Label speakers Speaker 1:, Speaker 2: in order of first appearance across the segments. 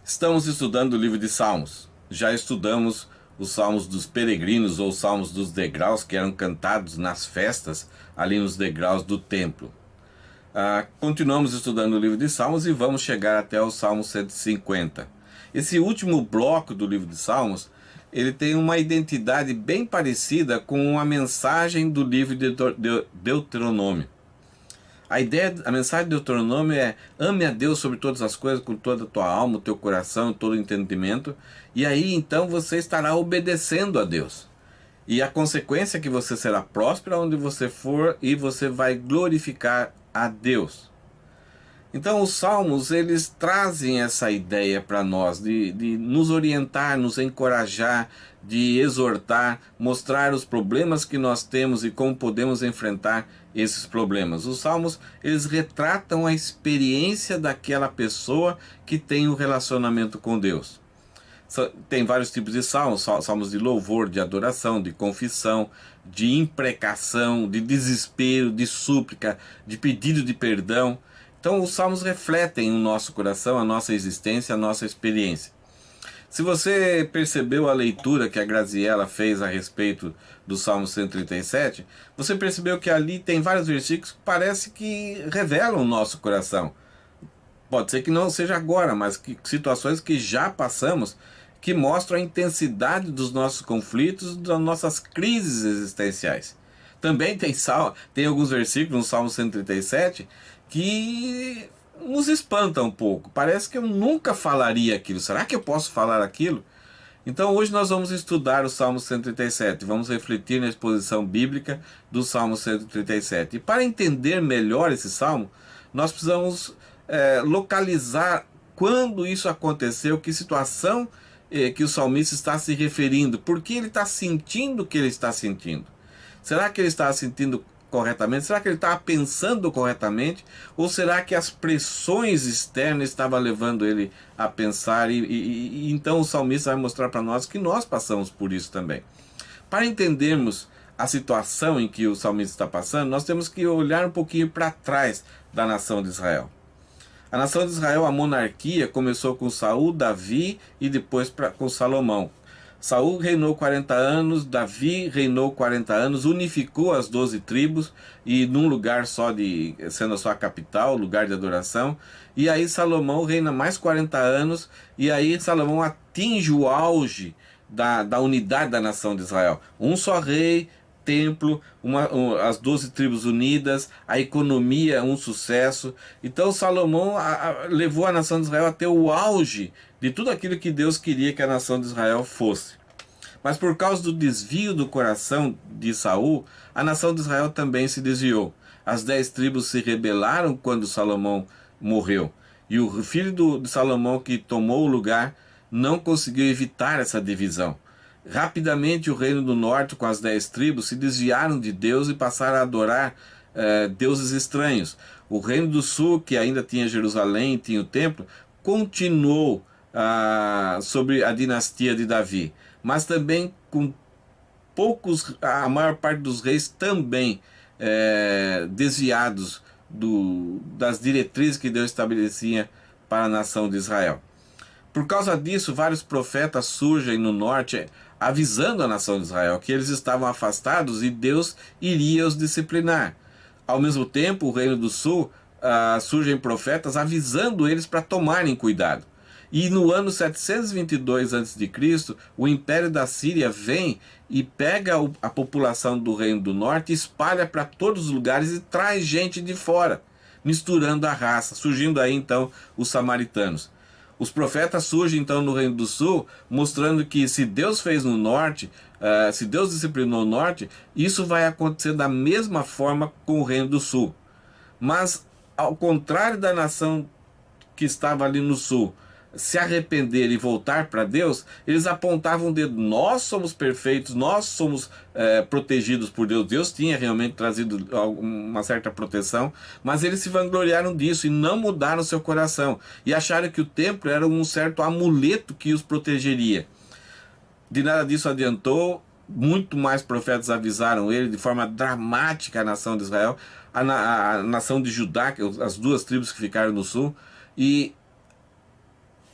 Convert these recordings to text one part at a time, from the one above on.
Speaker 1: Estamos estudando o livro de Salmos. Já estudamos os salmos dos peregrinos ou salmos dos degraus que eram cantados nas festas ali nos degraus do templo. Continuamos estudando o livro de Salmos e vamos chegar até o Salmo 150. Esse último bloco do livro de Salmos, ele tem uma identidade bem parecida com a mensagem do livro de Deuteronômio. A mensagem de Deuteronômio é: ame a Deus sobre todas as coisas, com toda a tua alma, o teu coração, todo o entendimento, e aí então você estará obedecendo a Deus. E a consequência é que você será próspero onde você for e você vai glorificar a Deus. Então os salmos, eles trazem essa ideia para nós de nos orientar, nos encorajar, de exortar, mostrar os problemas que nós temos e como podemos enfrentar esses problemas. Os salmos, eles retratam a experiência daquela pessoa que tem um relacionamento com Deus. Tem vários tipos de salmos: salmos de louvor, de adoração, de confissão, de imprecação, de desespero, de súplica, de pedido de perdão. Então os salmos refletem o nosso coração, a nossa existência, a nossa experiência. Se você percebeu a leitura que a Graziella fez a respeito do Salmo 137, você percebeu que ali tem vários versículos que parece que revelam o nosso coração. Pode ser que não seja agora, mas situações que já passamos, que mostram a intensidade dos nossos conflitos, das nossas crises existenciais. Também tem alguns versículos no Salmo 137 que nos espanta um pouco. Parece que eu nunca falaria aquilo. Será que eu posso falar aquilo? Então hoje nós vamos estudar o Salmo 137. Vamos refletir na exposição bíblica do Salmo 137. E para entender melhor esse salmo, nós precisamos localizar quando isso aconteceu, que situação que o salmista está se referindo, por que ele está sentindo o que ele está sentindo. Será que ele está sentindo corretamente? Será que ele estava pensando corretamente? Ou será que as pressões externas estavam levando ele a pensar? E então o salmista vai mostrar para nós que nós passamos por isso também. Para entendermos a situação em que o salmista está passando, nós temos que olhar um pouquinho para trás da nação de Israel. A nação de Israel, a monarquia, começou com Saul, Davi e depois com Salomão. Saul reinou 40 anos, Davi reinou 40 anos, unificou as 12 tribos e num lugar só, sendo a sua capital, lugar de adoração. E aí Salomão reina mais 40 anos e aí Salomão atinge o auge da unidade da nação de Israel. Um só rei, templo, as 12 tribos unidas, a economia, um sucesso. Então Salomão levou a nação de Israel até o auge de tudo aquilo que Deus queria que a nação de Israel fosse. Mas por causa do desvio do coração de Saul, a nação de Israel também se desviou. As 10 tribos se rebelaram quando Salomão morreu. E o filho de Salomão, que tomou o lugar, não conseguiu evitar essa divisão. Rapidamente o reino do norte, com as 10 tribos, se desviaram de Deus e passaram a adorar deuses estranhos. O reino do sul, que ainda tinha Jerusalém, tinha o templo, continuou sobre a dinastia de Davi, mas também com a maior parte dos reis também desviados das diretrizes que Deus estabelecia para a nação de Israel. Por causa disso, vários profetas surgem no norte avisando a nação de Israel que eles estavam afastados e Deus iria os disciplinar. Ao mesmo tempo, o reino do sul surgem profetas avisando eles para tomarem cuidado. E no ano 722 a.C., o império da Síria vem e pega a população do reino do norte, espalha para todos os lugares e traz gente de fora, misturando a raça, surgindo aí então os samaritanos. Os profetas surgem então no reino do sul, mostrando que se Deus fez no norte, se Deus disciplinou o norte, isso vai acontecer da mesma forma com o reino do sul. Mas ao contrário da nação que estava ali no sul se arrepender e voltar para Deus, eles apontavam o dedo: nós somos perfeitos, nós somos protegidos por Deus. Deus tinha realmente trazido uma certa proteção, mas eles se vangloriaram disso e não mudaram seu coração e acharam que o templo era um certo amuleto que os protegeria. De nada disso adiantou. Muito mais profetas avisaram ele de forma dramática a nação de Israel, a nação de Judá, as 2 tribos que ficaram no sul, e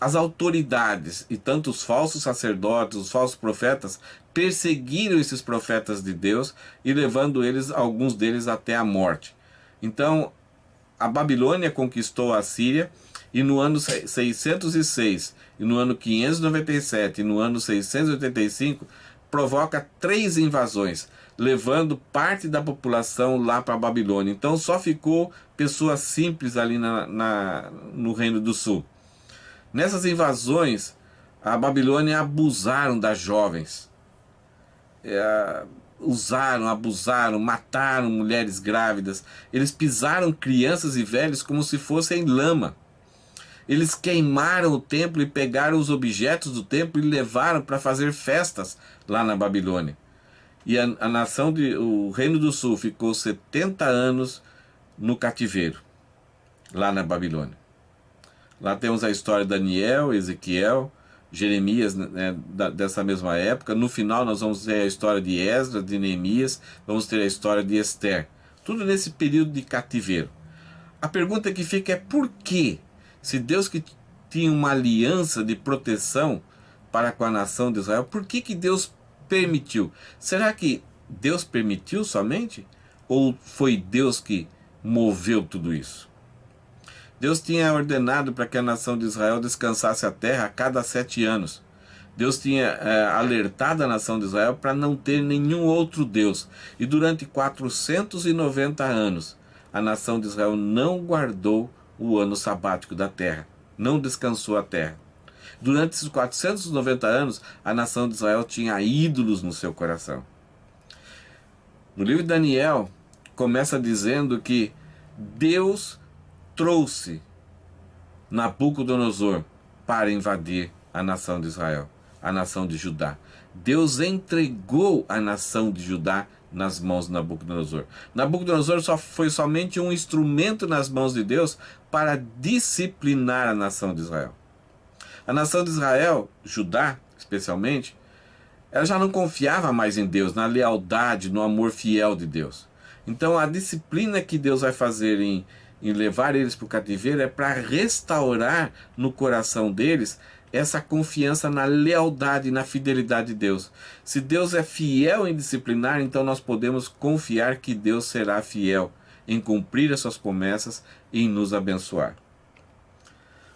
Speaker 1: as autoridades e tanto os falsos sacerdotes, os falsos profetas, perseguiram esses profetas de Deus e levando alguns deles até a morte. Então, a Babilônia conquistou a Síria e no ano 606, e no ano 597 e no ano 685, provoca 3 invasões, levando parte da população lá para a Babilônia. Então só ficou pessoas simples ali no Reino do Sul. Nessas invasões, a Babilônia abusaram das jovens. Usaram, abusaram, mataram mulheres grávidas. Eles pisaram crianças e velhos como se fossem lama. Eles queimaram o templo e pegaram os objetos do templo e levaram para fazer festas lá na Babilônia. E o Reino do Sul ficou 70 anos no cativeiro, lá na Babilônia. Lá temos a história de Daniel, Ezequiel, Jeremias, né, dessa mesma época. No final nós vamos ter a história de Esdras, de Neemias, vamos ter a história de Esther. Tudo nesse período de cativeiro. A pergunta que fica é por quê? Se Deus que tinha uma aliança de proteção para com a nação de Israel, por que Deus permitiu? Será que Deus permitiu somente? Ou foi Deus que moveu tudo isso? Deus tinha ordenado para que a nação de Israel descansasse a terra a cada 7 anos. Deus tinha alertado a nação de Israel para não ter nenhum outro Deus. E durante 490 anos, a nação de Israel não guardou o ano sabático da terra, não descansou a terra. Durante esses 490 anos, a nação de Israel tinha ídolos no seu coração. No livro de Daniel, começa dizendo que Deus trouxe Nabucodonosor para invadir a nação de Israel, a nação de Judá. Deus entregou a nação de Judá nas mãos de Nabucodonosor. Nabucodonosor foi somente um instrumento nas mãos de Deus para disciplinar a nação de Israel. A nação de Israel, Judá especialmente, ela já não confiava mais em Deus, na lealdade, no amor fiel de Deus. Então a disciplina que Deus vai fazer em levar eles para o cativeiro é para restaurar no coração deles essa confiança na lealdade e na fidelidade de Deus. Se Deus é fiel em disciplinar, então nós podemos confiar que Deus será fiel em cumprir as suas promessas e em nos abençoar.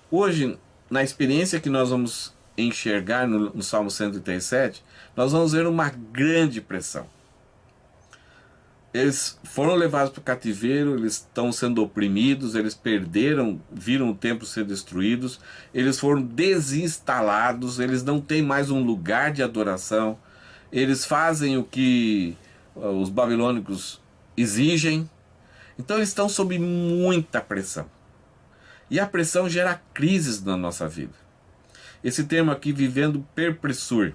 Speaker 1: Hoje, na experiência que nós vamos enxergar no Salmo 137, nós vamos ver uma grande pressão. Eles foram levados para o cativeiro, eles estão sendo oprimidos, eles viram o templo ser destruídos, eles foram desinstalados, eles não têm mais um lugar de adoração, eles fazem o que os babilônicos exigem, então eles estão sob muita pressão. E a pressão gera crises na nossa vida. Esse termo aqui, vivendo perpressur.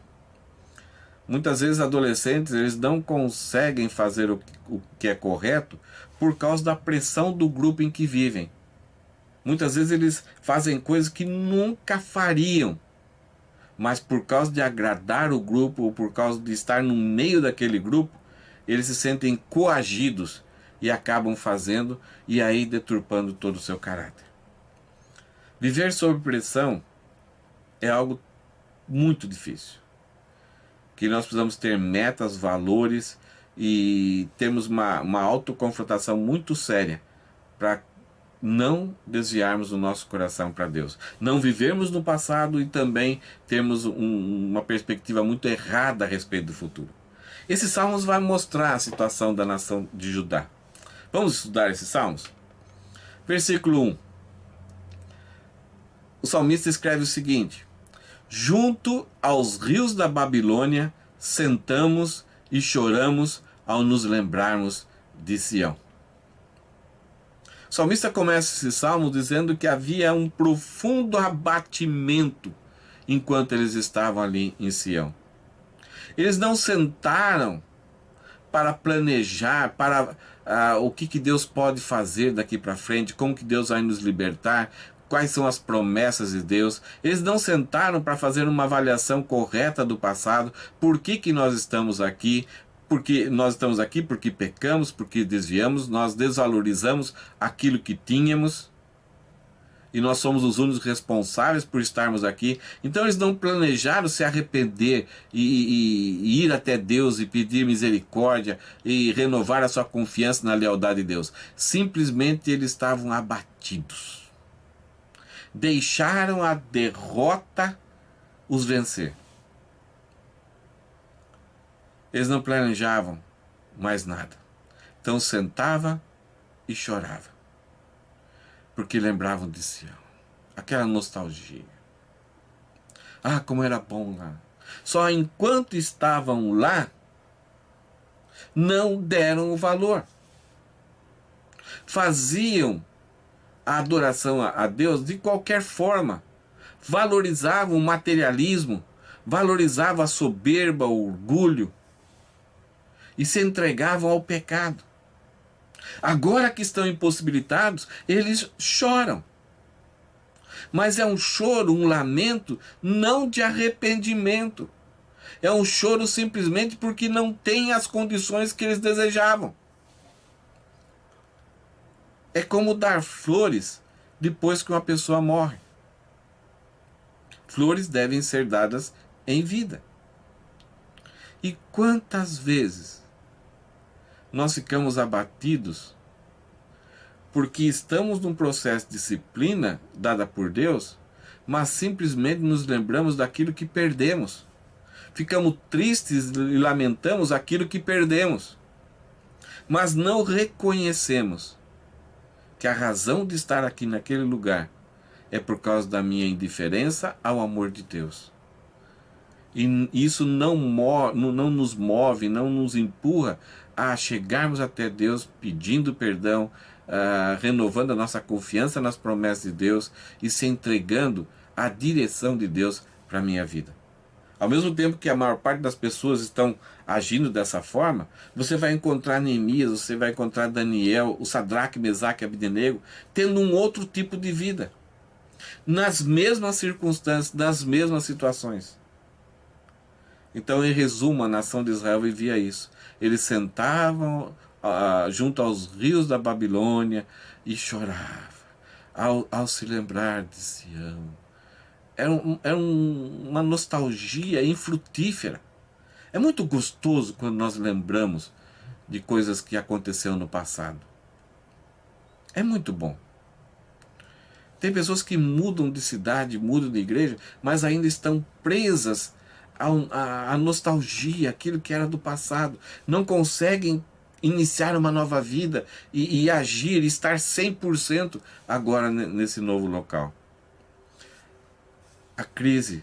Speaker 1: Muitas vezes adolescentes, eles não conseguem fazer o que é correto por causa da pressão do grupo em que vivem. Muitas vezes eles fazem coisas que nunca fariam, mas por causa de agradar o grupo, ou por causa de estar no meio daquele grupo, eles se sentem coagidos e acabam fazendo e aí deturpando todo o seu caráter. Viver sob pressão é algo muito difícil. Que nós precisamos ter metas, valores e termos uma autoconfrontação muito séria para não desviarmos o nosso coração para Deus. Não vivermos no passado e também termos uma perspectiva muito errada a respeito do futuro. Esses salmos vão mostrar a situação da nação de Judá. Vamos estudar esses salmos? Versículo 1. O salmista escreve o seguinte: junto aos rios da Babilônia, sentamos e choramos ao nos lembrarmos de Sião. O salmista começa esse salmo dizendo que havia um profundo abatimento enquanto eles estavam ali em Sião. Eles não sentaram para planejar, para o que Deus pode fazer daqui para frente, como que Deus vai nos libertar, quais são as promessas de Deus. Eles não sentaram para fazer uma avaliação correta do passado. Por que nós estamos aqui? Porque nós estamos aqui porque pecamos, porque desviamos, nós desvalorizamos aquilo que tínhamos. e nós somos os únicos responsáveis por estarmos aqui. Então eles não planejaram se arrepender e ir até Deus e pedir misericórdia e renovar a sua confiança na lealdade de Deus. Simplesmente eles estavam abatidos. Deixaram a derrota os vencer. Eles não planejavam mais nada. Então sentava e chorava, porque lembravam de Sião. Aquela nostalgia. Ah, como era bom lá. Só enquanto estavam lá, não deram o valor. Faziam a adoração a Deus de qualquer forma. Valorizavam o materialismo, valorizavam a soberba, o orgulho, e se entregavam ao pecado. Agora que estão impossibilitados, eles choram. Mas é um choro, um lamento, não de arrependimento. É um choro simplesmente porque não tem as condições que eles desejavam. É como dar flores depois que uma pessoa morre. Flores devem ser dadas em vida. E quantas vezes nós ficamos abatidos porque estamos num processo de disciplina dada por Deus, mas simplesmente nos lembramos daquilo que perdemos. Ficamos tristes e lamentamos aquilo que perdemos, mas não reconhecemos que a razão de estar aqui naquele lugar é por causa da minha indiferença ao amor de Deus. E isso não nos move, não nos empurra a chegarmos até Deus pedindo perdão, renovando a nossa confiança nas promessas de Deus e se entregando à direção de Deus para a minha vida. Ao mesmo tempo que a maior parte das pessoas estão agindo dessa forma, você vai encontrar Neemias, você vai encontrar Daniel, o Sadraque, Mesaque e Abdenego, tendo um outro tipo de vida, nas mesmas circunstâncias, nas mesmas situações. Então, em resumo, a nação de Israel vivia isso. Eles sentavam junto aos rios da Babilônia e choravam ao se lembrar de Sião. Era uma nostalgia infrutífera. É muito gostoso quando nós lembramos de coisas que aconteceram no passado. É muito bom. Tem pessoas que mudam de cidade, mudam de igreja, mas ainda estão presas a nostalgia, aquilo que era do passado, não conseguem iniciar uma nova vida e agir, estar 100% agora nesse novo local. A crise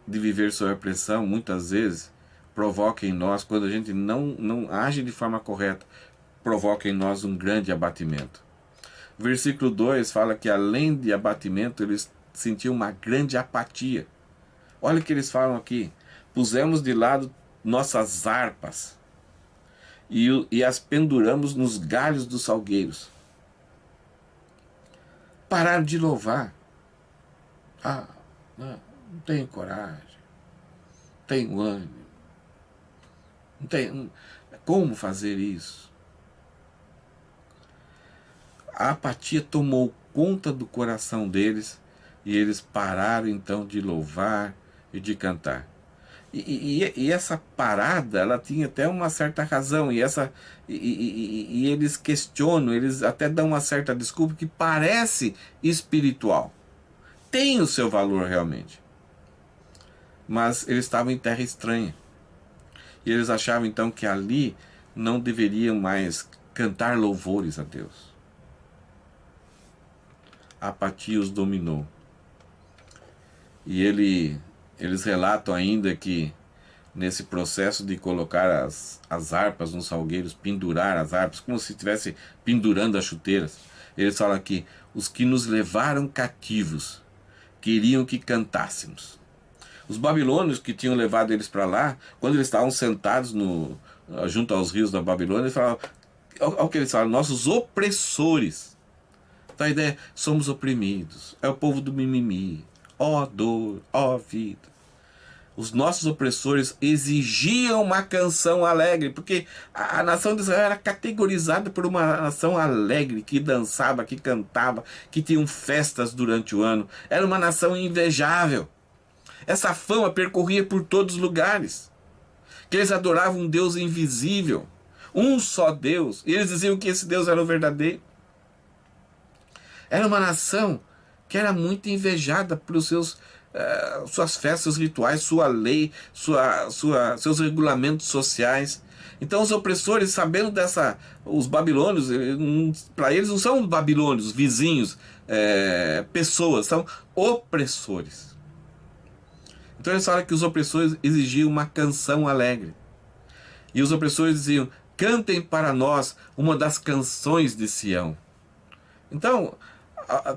Speaker 1: de viver sob a pressão, muitas vezes, provoca em nós, quando a gente não age de forma correta, provoca em nós um grande abatimento. O versículo 2 fala que além de abatimento, eles sentiam uma grande apatia. Olha o que eles falam aqui. Pusemos de lado nossas harpas e as penduramos nos galhos dos salgueiros. Pararam de louvar. Não tenho coragem, não tenho ânimo, não tenho como fazer isso. A apatia tomou conta do coração deles e eles pararam então de louvar e de cantar. E essa parada, ela tinha até uma certa razão, e eles questionam, eles até dão uma certa desculpa que parece espiritual. Tem o seu valor realmente. Mas eles estavam em terra estranha. E eles achavam então que ali não deveriam mais cantar louvores a Deus. A apatia os dominou. E eles relatam ainda que nesse processo de colocar as harpas nos salgueiros, pendurar as harpas, como se estivesse pendurando as chuteiras, eles falam aqui, os que nos levaram cativos queriam que cantássemos. Os babilônios que tinham levado eles para lá, quando eles estavam sentados junto aos rios da Babilônia, eles falavam, olha o que eles falam, nossos opressores. Então a ideia é, somos oprimidos, é o povo do mimimi, ó dor, ó vida. Os nossos opressores exigiam uma canção alegre, porque a nação de Israel era categorizada por uma nação alegre, que dançava, que cantava, que tinham festas durante o ano. Era uma nação invejável. Essa fama percorria por todos os lugares, que eles adoravam um Deus invisível, um só Deus, e eles diziam que esse Deus era o verdadeiro. Era uma nação que era muito invejada pelos suas festas rituais, sua lei, seus regulamentos sociais. Então os opressores, sabendo os babilônios, para eles não são babilônios, vizinhos, pessoas, são opressores. Então eles falam que os opressores exigiam uma canção alegre. E os opressores diziam: cantem para nós uma das canções de Sião. Então,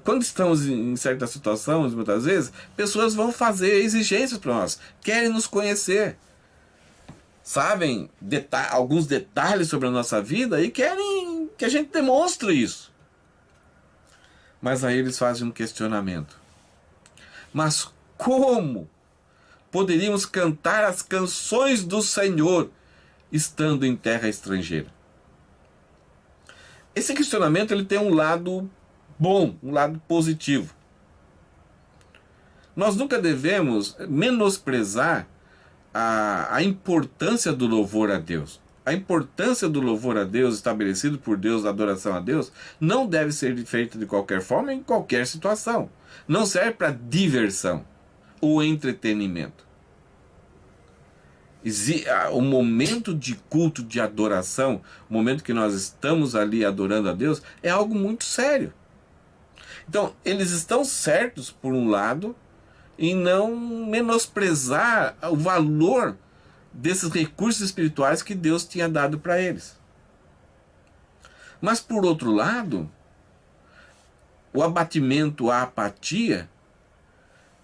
Speaker 1: quando estamos em certas situações, muitas vezes, pessoas vão fazer exigências para nós, querem nos conhecer, sabem alguns detalhes sobre a nossa vida e querem que a gente demonstre isso. Mas aí eles fazem um questionamento: mas como poderíamos cantar as canções do Senhor estando em terra estrangeira? Esse questionamento ele tem um lado bom, um lado positivo. Nós nunca devemos menosprezar a importância do louvor a Deus. A importância do louvor a Deus, estabelecido por Deus, da adoração a Deus, não deve ser feita de qualquer forma, em qualquer situação. Não serve para diversão ou entretenimento. O momento de culto, de adoração, o momento que nós estamos ali adorando a Deus, é algo muito sério. Então, eles estão certos, por um lado, em não menosprezar o valor desses recursos espirituais que Deus tinha dado para eles. Mas, por outro lado, o abatimento, a apatia,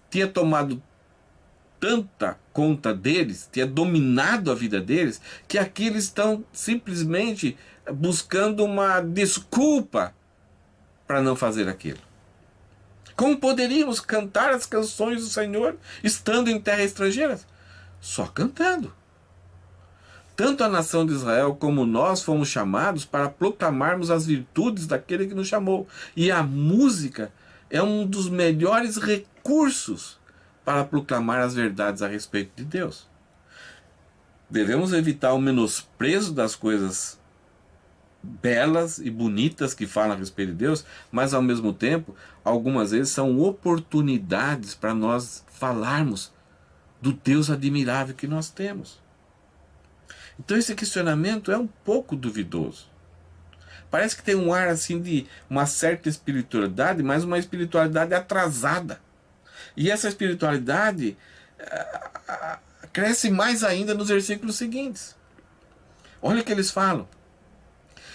Speaker 1: tinha tomado tanta conta deles, tinha dominado a vida deles, que aqui eles estão simplesmente buscando uma desculpa para não fazer aquilo. Como poderíamos cantar as canções do Senhor estando em terra estrangeira? Só cantando. Tanto a nação de Israel como nós fomos chamados para proclamarmos as virtudes daquele que nos chamou. E a música é um dos melhores recursos para proclamar as verdades a respeito de Deus. Devemos evitar o menosprezo das coisas belas e bonitas que falam a respeito de Deus, mas ao mesmo tempo, algumas vezes são oportunidades para nós falarmos do Deus admirável que nós temos. Então esse questionamento é um pouco duvidoso. Parece que tem um ar assim de uma certa espiritualidade, mas uma espiritualidade atrasada. E essa espiritualidade cresce mais ainda nos versículos seguintes. Olha o que eles falam: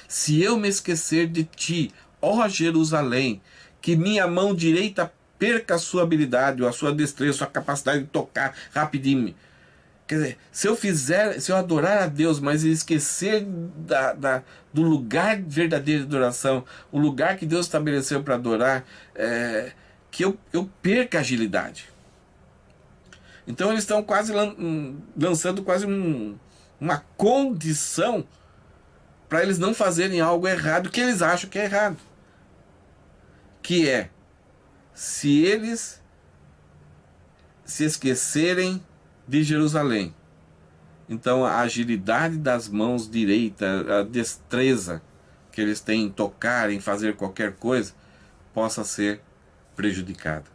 Speaker 1: se eu me esquecer de ti, ó Jerusalém, que minha mão direita perca a sua habilidade, ou a sua destreza, a sua capacidade de tocar rapidinho. Quer dizer, se eu adorar a Deus, mas esquecer do lugar verdadeiro de adoração, o lugar que Deus estabeleceu para adorar, que eu perca a agilidade. Então eles estão quase lançando quase uma condição para eles não fazerem algo errado, que eles acham que é errado. Que é, se eles se esquecerem de Jerusalém, então a agilidade das mãos direitas, a destreza que eles têm em tocar, em fazer qualquer coisa, possa ser prejudicada.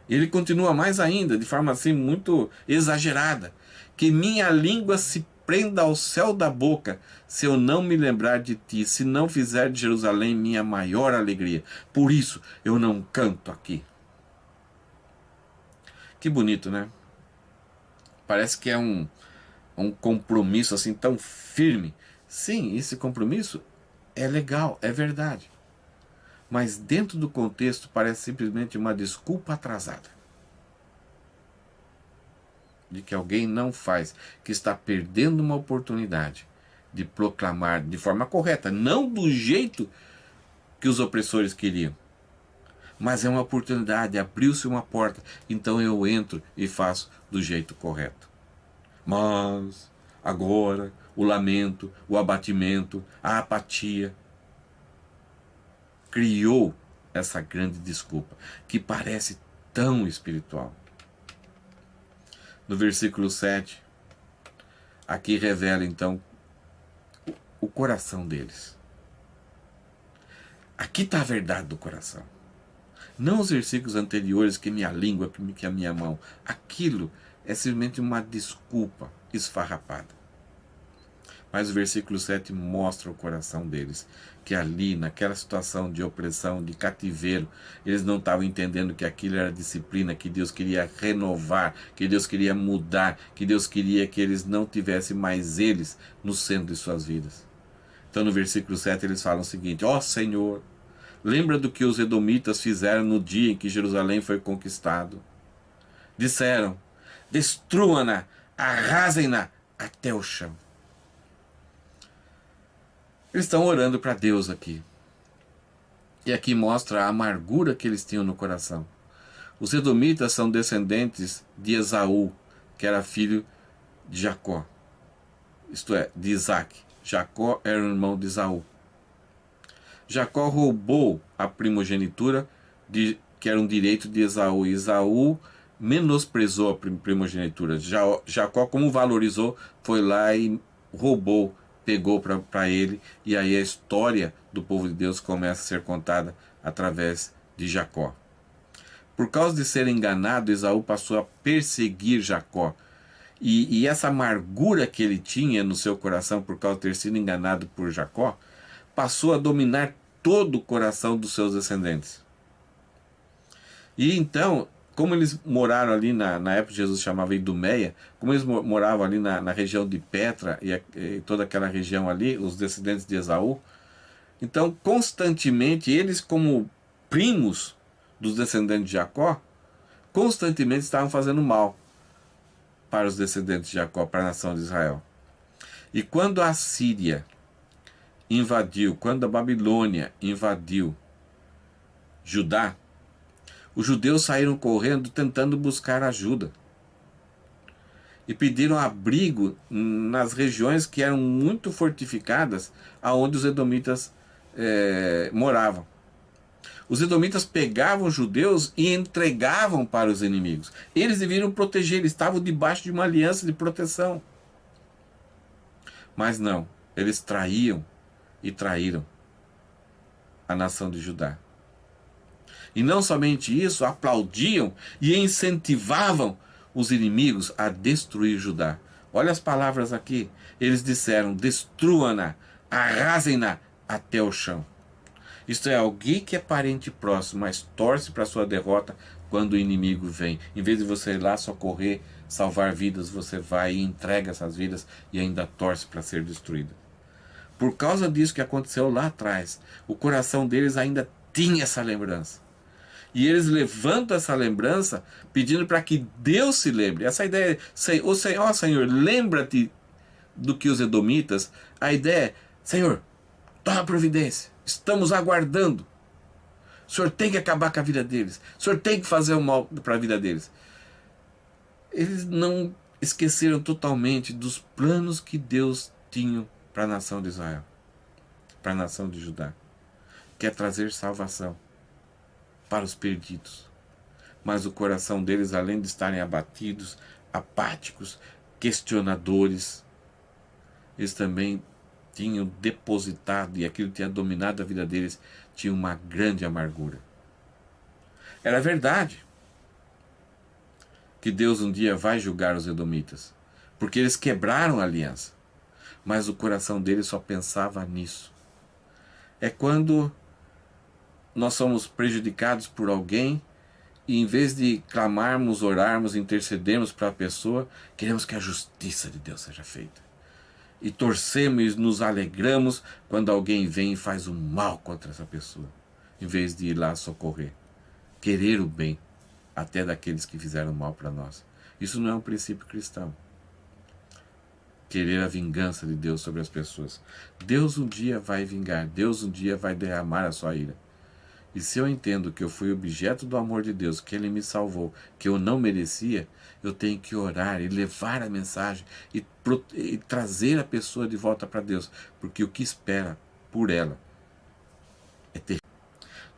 Speaker 1: Ele continua mais ainda, de forma assim muito exagerada: que minha língua se prenda ao céu da boca, se eu não me lembrar de ti, se não fizer de Jerusalém minha maior alegria. Por isso eu não canto aqui. Que bonito, né? Parece que é um compromisso assim tão firme. Sim, esse compromisso é legal, é verdade. Mas dentro do contexto parece simplesmente uma desculpa atrasada. De que alguém não faz, que está perdendo uma oportunidade de proclamar de forma correta, não do jeito que os opressores queriam, mas é uma oportunidade, abriu-se uma porta, então eu entro e faço do jeito correto. Mas agora o lamento, o abatimento, a apatia criou essa grande desculpa que parece tão espiritual. No versículo 7, aqui revela então o coração deles. Aqui está a verdade do coração. Não os versículos anteriores, que minha língua, que a minha mão. Aquilo é simplesmente uma desculpa esfarrapada. Mas o versículo 7 mostra o coração deles, que ali, naquela situação de opressão, de cativeiro, eles não estavam entendendo que aquilo era disciplina, que Deus queria renovar, que Deus queria mudar, que Deus queria que eles não tivessem mais eles no centro de suas vidas. Então no versículo 7 eles falam o seguinte: ó Senhor, lembra do que os edomitas fizeram no dia em que Jerusalém foi conquistado. Disseram: destruam-na, arrasem-na até o chão. Eles estão orando para Deus aqui. E aqui mostra a amargura que eles tinham no coração. Os edomitas são descendentes de Esaú, que era filho de Jacó. Isto é, de Isaac. Jacó era o irmão de Esaú. Jacó roubou a primogenitura, que era um direito de Esaú. Esaú menosprezou a primogenitura. Jacó, como valorizou, foi lá e roubou, pegou para ele, e aí a história do povo de Deus começa a ser contada através de Jacó. Por causa de ser enganado, Esaú passou a perseguir Jacó, e essa amargura que ele tinha no seu coração por causa de ter sido enganado por Jacó, passou a dominar todo o coração dos seus descendentes. E então, como eles moraram ali na época que Jesus chamava Idumeia, como eles moravam ali na região de Petra e toda aquela região ali, os descendentes de Esaú, então constantemente eles, como primos dos descendentes de Jacó, constantemente estavam fazendo mal para os descendentes de Jacó, para a nação de Israel. E quando a Síria invadiu, quando a Babilônia invadiu Judá, os judeus saíram correndo tentando buscar ajuda. E pediram abrigo nas regiões que eram muito fortificadas, aonde os edomitas moravam. Os edomitas pegavam os judeus e entregavam para os inimigos. Eles deveriam proteger, eles estavam debaixo de uma aliança de proteção. Mas não, eles traíam e traíram a nação de Judá. E não somente isso, aplaudiam e incentivavam os inimigos a destruir Judá. Olha as palavras aqui. Eles disseram: destruam-na, arrasem-na até o chão. Isto é, alguém que é parente próximo, mas torce para a sua derrota quando o inimigo vem. Em vez de você ir lá socorrer, salvar vidas, você vai e entrega essas vidas e ainda torce para ser destruída. Por causa disso que aconteceu lá atrás, o coração deles ainda tinha essa lembrança. E eles levantam essa lembrança pedindo para que Deus se lembre. Essa ideia, ó Senhor, lembra-te do que os edomitas. A ideia é: Senhor, toma providência, estamos aguardando. O Senhor tem que acabar com a vida deles. O Senhor tem que fazer o mal para a vida deles. Eles não esqueceram totalmente dos planos que Deus tinha para a nação de Israel, para a nação de Judá, que é trazer salvação para os perdidos. Mas o coração deles, além de estarem abatidos, apáticos, questionadores, eles também tinham depositado, e aquilo tinha dominado a vida deles, tinha uma grande amargura. Era verdade que Deus um dia vai julgar os edomitas, porque eles quebraram a aliança, mas o coração deles só pensava nisso. É quando nós somos prejudicados por alguém e, em vez de clamarmos, orarmos, intercedermos para a pessoa, queremos que a justiça de Deus seja feita. E torcemos e nos alegramos quando alguém vem e faz o mal contra essa pessoa, em vez de ir lá socorrer, querer o bem até daqueles que fizeram mal para nós. Isso não é um princípio cristão. Querer a vingança de Deus sobre as pessoas. Deus um dia vai vingar, Deus um dia vai derramar a sua ira. E se eu entendo que eu fui objeto do amor de Deus, que Ele me salvou, que eu não merecia, eu tenho que orar e levar a mensagem e trazer a pessoa de volta para Deus, porque o que espera por ela é terrível.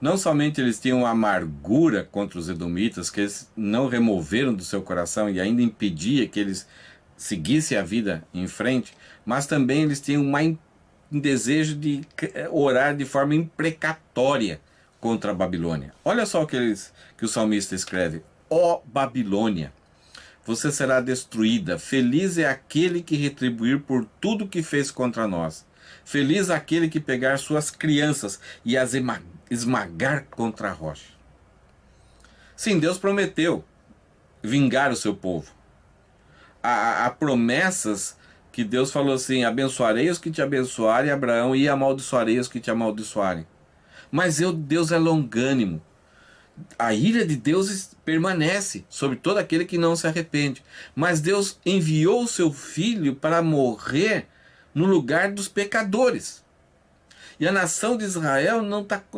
Speaker 1: Não somente eles tinham amargura contra os edomitas, que eles não removeram do seu coração e ainda impedia que eles seguissem a vida em frente, mas também eles tinham um desejo de orar de forma imprecatória contra a Babilônia. Olha só o que o salmista escreve: ó Babilônia, você será destruída, feliz é aquele que retribuir por tudo que fez contra nós. Feliz aquele que pegar suas crianças e as esmagar contra a rocha. Sim, Deus prometeu vingar o seu povo. Há promessas que Deus falou assim: abençoarei os que te abençoarem, Abraão, e amaldiçoarei os que te amaldiçoarem. Mas Deus é longânimo. A ira de Deus permanece sobre todo aquele que não se arrepende. Mas Deus enviou o seu Filho para morrer no lugar dos pecadores. E a nação de Israel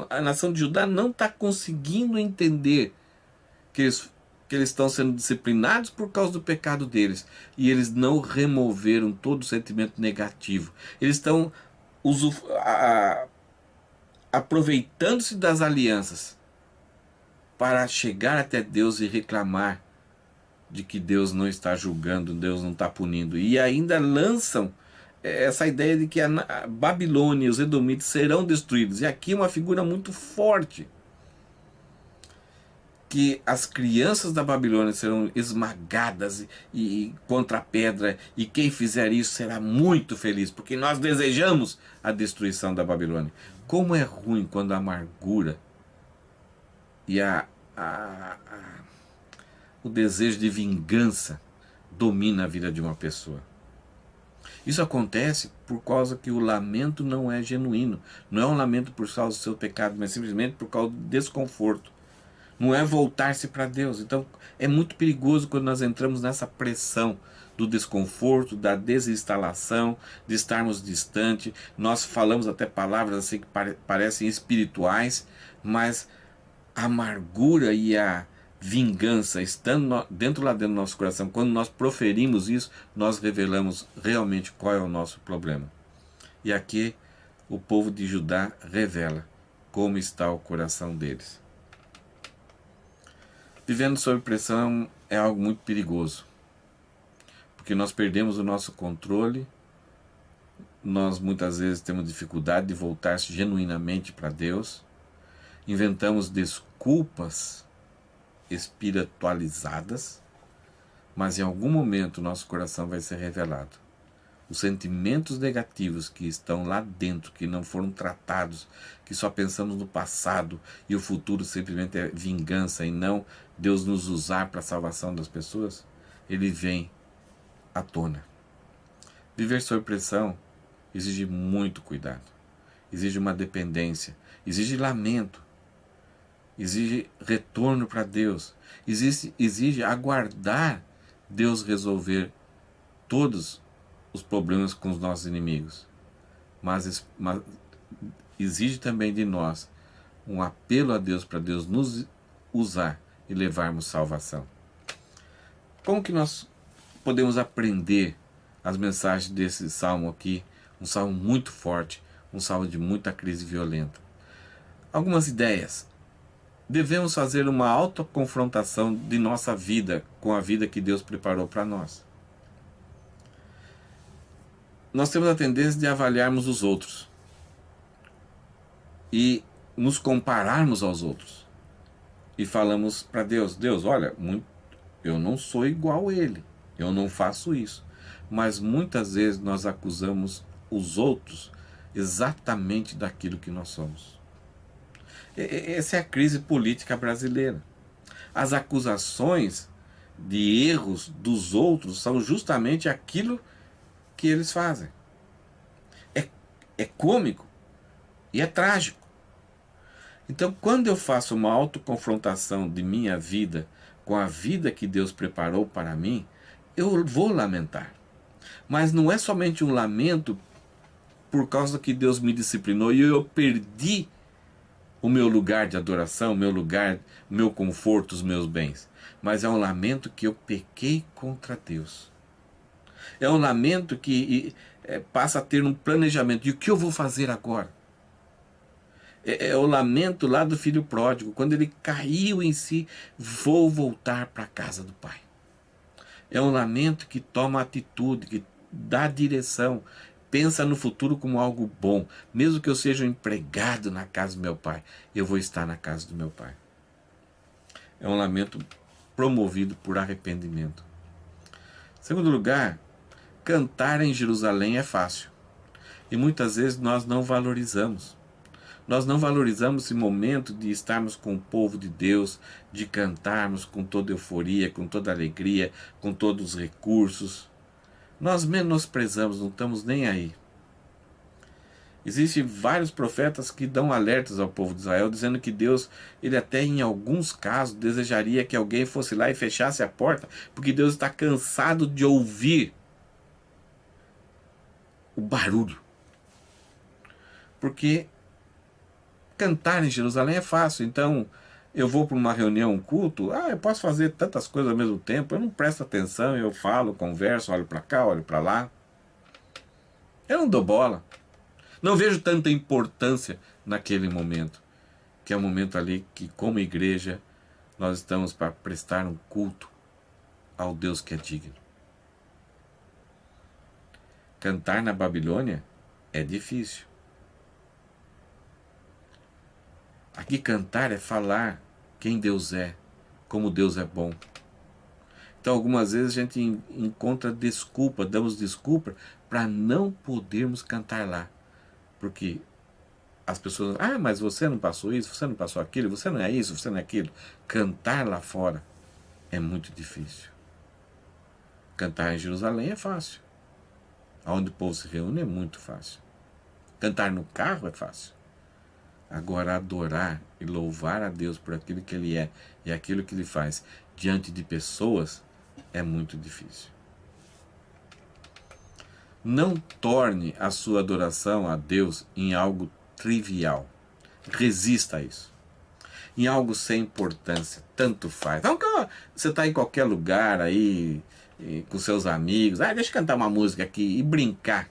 Speaker 1: a nação de Judá não está conseguindo entender que eles estão sendo disciplinados por causa do pecado deles. E eles não removeram todo o sentimento negativo. Eles estão aproveitando-se das alianças para chegar até Deus e reclamar de que Deus não está julgando, Deus não está punindo. E ainda lançam essa ideia de que a Babilônia e os edomitas serão destruídos. E aqui uma figura muito forte, que as crianças da Babilônia serão esmagadas e contra a pedra, e quem fizer isso será muito feliz, porque nós desejamos a destruição da Babilônia. Como é ruim quando a amargura e o desejo de vingança domina a vida de uma pessoa. Isso acontece por causa que o lamento não é genuíno. Não é um lamento por causa do seu pecado, mas simplesmente por causa do desconforto. Não é voltar-se para Deus. Então é muito perigoso quando nós entramos nessa pressão do desconforto, da desinstalação, de estarmos distantes. Nós falamos até palavras assim que parecem espirituais, mas a amargura e a vingança estando lá dentro do nosso coração, quando nós proferimos isso, nós revelamos realmente qual é o nosso problema. E aqui o povo de Judá revela como está o coração deles. Vivendo sob pressão é algo muito perigoso, porque nós perdemos o nosso controle, nós muitas vezes temos dificuldade de voltar genuinamente para Deus, inventamos desculpas espiritualizadas, mas em algum momento nosso coração vai ser revelado. Os sentimentos negativos que estão lá dentro, que não foram tratados, que só pensamos no passado e o futuro simplesmente é vingança e não Deus nos usar para a salvação das pessoas, ele vem à tona. Viver sob pressão exige muito cuidado, exige uma dependência, exige lamento, exige retorno para Deus, exige aguardar Deus resolver todos os problemas com os nossos inimigos, mas exige também de nós um apelo a Deus para Deus nos usar e levarmos salvação. Como que nós podemos aprender as mensagens desse salmo aqui? Um salmo muito forte, um salmo de muita crise violenta. Algumas ideias. Devemos fazer uma autoconfrontação de nossa vida com a vida que Deus preparou para nós. Nós temos a tendência de avaliarmos os outros e nos compararmos aos outros. E falamos para Deus: Deus, olha, eu não sou igual a ele, eu não faço isso. Mas muitas vezes nós acusamos os outros exatamente daquilo que nós somos. Essa é a crise política brasileira. As acusações de erros dos outros são justamente aquilo que eles fazem. É cômico e é trágico. Então, quando eu faço uma autoconfrontação de minha vida com a vida que Deus preparou para mim, eu vou lamentar. Mas não é somente um lamento por causa que Deus me disciplinou e eu perdi o meu lugar de adoração, o meu lugar, o meu conforto, os meus bens. Mas é um lamento que eu pequei contra Deus. É um lamento que passa a ter um planejamento. E o que eu vou fazer agora? É o lamento lá do filho pródigo, quando ele caiu em si, vou voltar para a casa do pai. É um lamento que toma atitude, que dá direção, pensa no futuro como algo bom. Mesmo que eu seja um empregado na casa do meu pai, eu vou estar na casa do meu pai. É um lamento promovido por arrependimento. Em segundo lugar, cantar em Jerusalém é fácil. E muitas vezes nós não valorizamos. Nós não valorizamos esse momento de estarmos com o povo de Deus, de cantarmos com toda euforia, com toda alegria, com todos os recursos. Nós menosprezamos, não estamos nem aí. Existem vários profetas que dão alertas ao povo de Israel, dizendo que Deus, ele até em alguns casos, desejaria que alguém fosse lá e fechasse a porta, porque Deus está cansado de ouvir o barulho. Porque cantar em Jerusalém é fácil, então eu vou para uma reunião, um culto, eu posso fazer tantas coisas ao mesmo tempo, eu não presto atenção, eu falo, converso, olho para cá, olho para lá. Eu não dou bola. Não vejo tanta importância naquele momento, que é um momento ali que, como igreja, nós estamos para prestar um culto ao Deus que é digno. Cantar na Babilônia é difícil. Aqui cantar é falar quem Deus é, como Deus é bom. Então algumas vezes a gente encontra desculpa, damos desculpa para não podermos cantar lá. Porque as pessoas, mas você não passou isso, você não passou aquilo, você não é isso, você não é aquilo. Cantar lá fora é muito difícil. Cantar em Jerusalém é fácil. Onde o povo se reúne é muito fácil. Cantar no carro é fácil. Agora, adorar e louvar a Deus por aquilo que Ele é e aquilo que Ele faz diante de pessoas é muito difícil. Não torne a sua adoração a Deus em algo trivial. Resista a isso. Em algo sem importância, tanto faz. Então, você está em qualquer lugar aí, com seus amigos, deixa eu cantar uma música aqui e brincar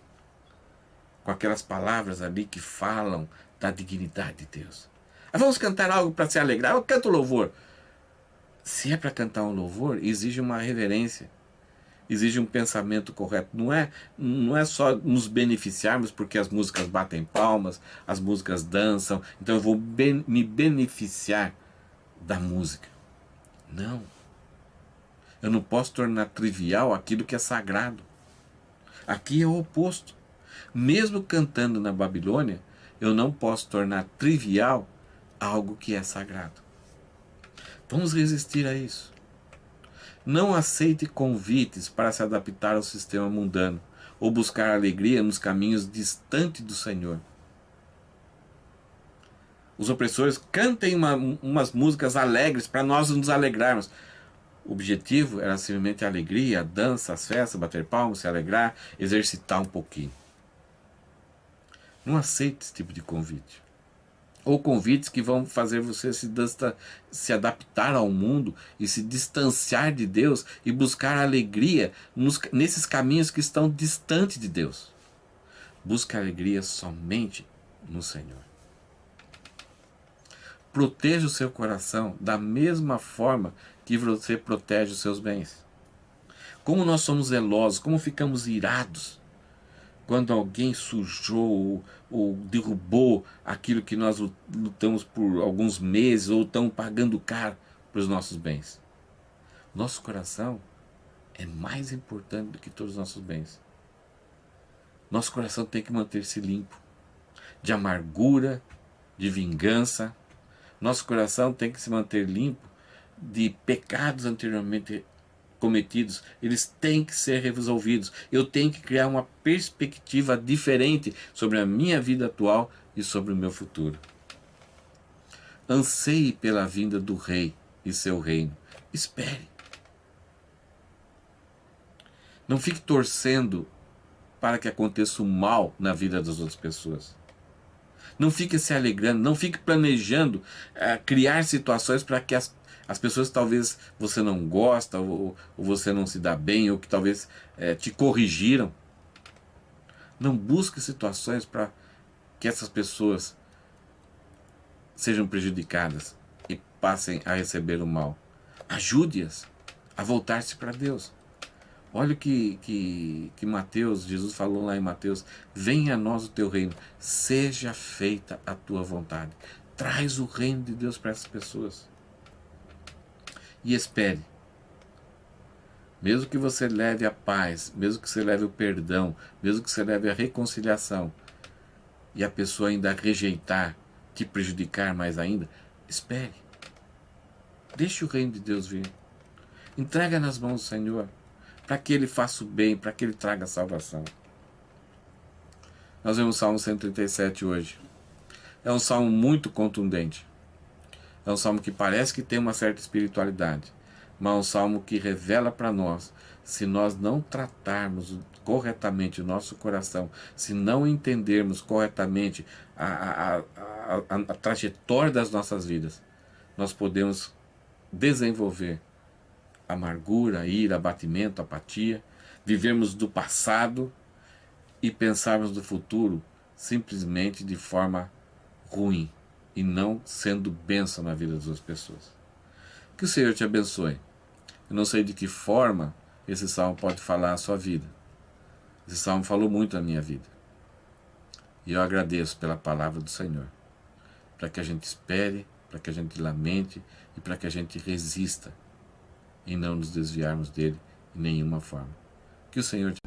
Speaker 1: com aquelas palavras ali que falam da dignidade de Deus. Vamos cantar algo para se alegrar. Eu canto louvor. Se é para cantar um louvor, exige uma reverência, exige um pensamento correto. Não é só nos beneficiarmos porque as músicas batem palmas, as músicas dançam, então eu vou me beneficiar da música. Não. Eu não posso tornar trivial aquilo que é sagrado. Aqui é o oposto. Mesmo cantando na Babilônia, eu não posso tornar trivial algo que é sagrado. Vamos resistir a isso. Não aceite convites para se adaptar ao sistema mundano ou buscar alegria nos caminhos distantes do Senhor. Os opressores cantem umas músicas alegres para nós nos alegrarmos. O objetivo era simplesmente a alegria, a dança, as festas, bater palmas, se alegrar, exercitar um pouquinho. Não aceite esse tipo de convite. Ou convites que vão fazer você se adaptar ao mundo e se distanciar de Deus e buscar alegria nesses caminhos que estão distantes de Deus. Busque alegria somente no Senhor. Proteja o seu coração da mesma forma que você protege os seus bens. Como nós somos zelosos, como ficamos irados quando alguém sujou ou derrubou aquilo que nós lutamos por alguns meses ou estão pagando caro para os nossos bens. Nosso coração é mais importante do que todos os nossos bens. Nosso coração tem que manter-se limpo de amargura, de vingança. Nosso coração tem que se manter limpo de pecados anteriormente cometidos, eles têm que ser resolvidos. Eu tenho que criar uma perspectiva diferente sobre a minha vida atual e sobre o meu futuro. Anseie pela vinda do Rei e seu reino. Espere. Não fique torcendo para que aconteça o mal na vida das outras pessoas. Não fique se alegrando, não fique planejando criar situações para que as pessoas talvez você não gosta, ou você não se dá bem, ou que talvez te corrigiram. Não busque situações para que essas pessoas sejam prejudicadas e passem a receber o mal. Ajude-as a voltar-se para Deus. Olha o que Mateus, Jesus falou lá em Mateus: venha a nós o teu reino, seja feita a tua vontade. Traz o reino de Deus para essas pessoas. E espere. Mesmo que você leve a paz, mesmo que você leve o perdão, mesmo que você leve a reconciliação, e a pessoa ainda rejeitar, te prejudicar mais ainda, espere. Deixe o reino de Deus vir. Entrega nas mãos do Senhor, para que Ele faça o bem, para que Ele traga a salvação. Nós vemos o Salmo 137 hoje. É um salmo muito contundente. É um salmo que parece que tem uma certa espiritualidade, mas é um salmo que revela para nós, se nós não tratarmos corretamente o nosso coração, se não entendermos corretamente a trajetória das nossas vidas, nós podemos desenvolver amargura, ira, abatimento, apatia, vivermos do passado e pensarmos no futuro simplesmente de forma ruim e não sendo bênção na vida das outras pessoas. Que o Senhor te abençoe. Eu não sei de que forma esse salmo pode falar a sua vida. Esse salmo falou muito na minha vida. E eu agradeço pela palavra do Senhor, para que a gente espere, para que a gente lamente e para que a gente resista em não nos desviarmos dele de nenhuma forma. Que o Senhor te